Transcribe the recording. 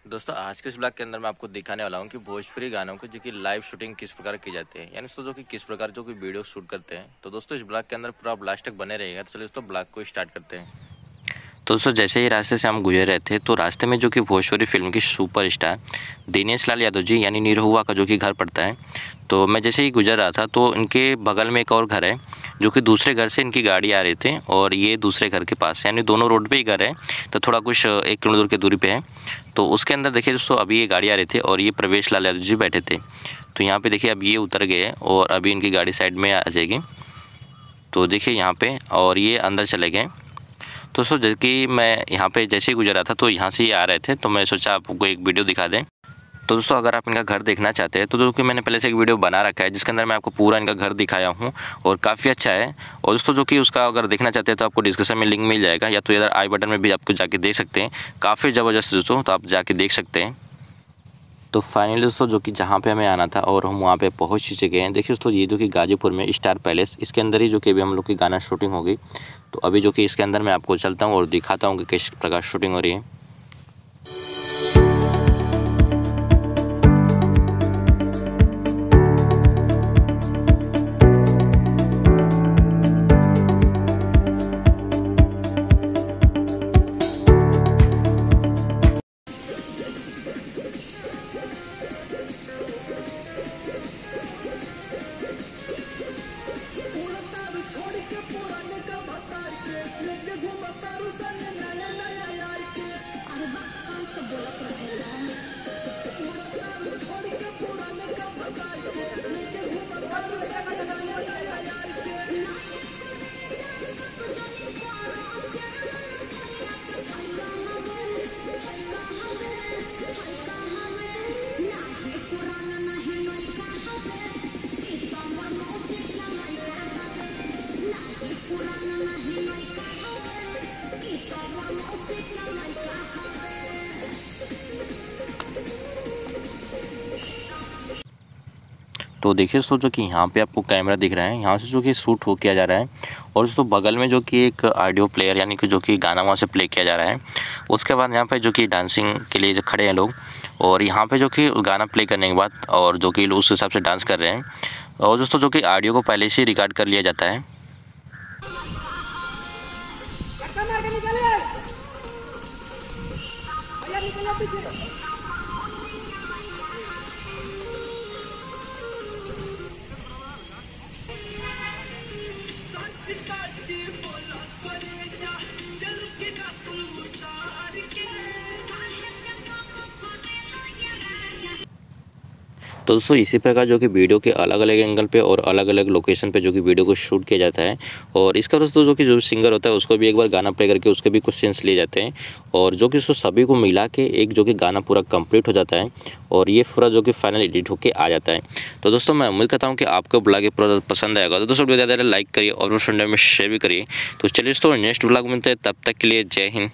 दोस्तों आज के इस ब्लॉग के अंदर मैं आपको दिखाने वाला हूँ कि भोजपुरी गानों की जो कि लाइव शूटिंग किस प्रकार की जाती है, यानी दोस्तों जो कि किस प्रकार जो कि वीडियो शूट करते हैं। तो दोस्तों इस ब्लॉग के अंदर पूरा लास्ट तक बने रहेगा। तो चलिए दोस्तों ब्लॉग को स्टार्ट करते हैं। तो दोस्तों जैसे ही रास्ते से हम गुजर रहे थे तो रास्ते में जो कि भोजपुरी फिल्म की सुपरस्टार दिनेश लाल यादव जी यानी निरहुआ का जो कि घर पड़ता है। तो मैं जैसे ही गुजर रहा था तो इनके बगल में एक और घर है जो कि दूसरे घर से इनकी गाड़ी आ रही थी और ये दूसरे घर के पास, यानी दोनों रोड पे ही घर है। तो थोड़ा कुछ 1 किलोमीटर दूर की दूरी पे है। तो उसके अंदर देखिए दोस्तों अभी ये गाड़ी आ रही थी और ये प्रवेश लाल यादव जी बैठे थे। तो यहाँ पे देखिए अब ये उतर गए और अभी इनकी गाड़ी साइड में आ जाएगी। तो देखिए यहाँ पे और ये अंदर चले गए। तो दोस्तों जैसे कि मैं यहाँ पे जैसे ही गुजरा था तो यहाँ से ही आ रहे थे, तो मैं सोचा आपको एक वीडियो दिखा दें। तो दोस्तों अगर आप इनका घर देखना चाहते हैं तो दोस्तों मैंने पहले से एक वीडियो बना रखा है जिसके अंदर मैं आपको पूरा इनका घर दिखाया हूँ और काफ़ी अच्छा है। और दोस्तों जो कि उसका अगर देखना चाहते हैं तो आपको डिस्क्रिप्शन में लिंक मिल जाएगा, या तो इधर आई बटन में भी आपको जाके देख सकते हैं। काफ़ी ज़बरदस्त दोस्तों, तो आप जाके देख सकते हैं। तो फाइनली दोस्तों जो कि जहाँ पे हमें आना था और हम वहाँ पे पहुँच चुके हैं। देखिए दोस्तों ये जो कि गाजीपुर में स्टार पैलेस, इसके अंदर ही जो कि अभी हम लोग की गाना शूटिंग होगी। तो अभी जो कि इसके अंदर मैं आपको चलता हूँ और दिखाता हूँ कि किस प्रकार शूटिंग हो रही है। तो देखिए दोस्तों जो कि यहाँ पे आपको कैमरा दिख रहा है, यहाँ से जो कि शूट हो किया जा रहा है। और दोस्तों बगल में जो कि एक ऑडियो प्लेयर यानी कि जो कि गाना वहाँ से प्ले किया जा रहा है। उसके बाद यहाँ पे जो कि डांसिंग के लिए जो खड़े हैं लोग, और यहाँ पे जो कि गाना प्ले करने के बाद और जो कि उस हिसाब से डांस कर रहे हैं। और दोस्तों जो कि ऑडियो को पहले से रिकॉर्ड कर लिया जाता है। तो दोस्तों इसी प्रकार जो कि वीडियो के अलग अलग एंगल पे और अलग अलग लोकेशन पे जो कि वीडियो को शूट किया जाता है। और इसका दोस्तों जो कि जो सिंगर होता है उसको भी एक बार गाना प्ले करके उसके भी कुछ सीन्स लिए जाते हैं। और जो कि सभी को मिला के एक जो कि गाना पूरा कंप्लीट हो जाता है और ये पूरा जो कि फाइनल एडिट होकर आ जाता है। तो दोस्तों मैं उम्मीद करता हूँ कि आपको ब्लॉग ये पूरा पसंद आएगा। तो दोस्तों ज़्यादा लाइक करिए और फ्रेंड में शेयर भी करिए। तो चलिए दोस्तों नेक्स्ट ब्लॉग मिलते हैं, तब तक के लिए जय हिंद।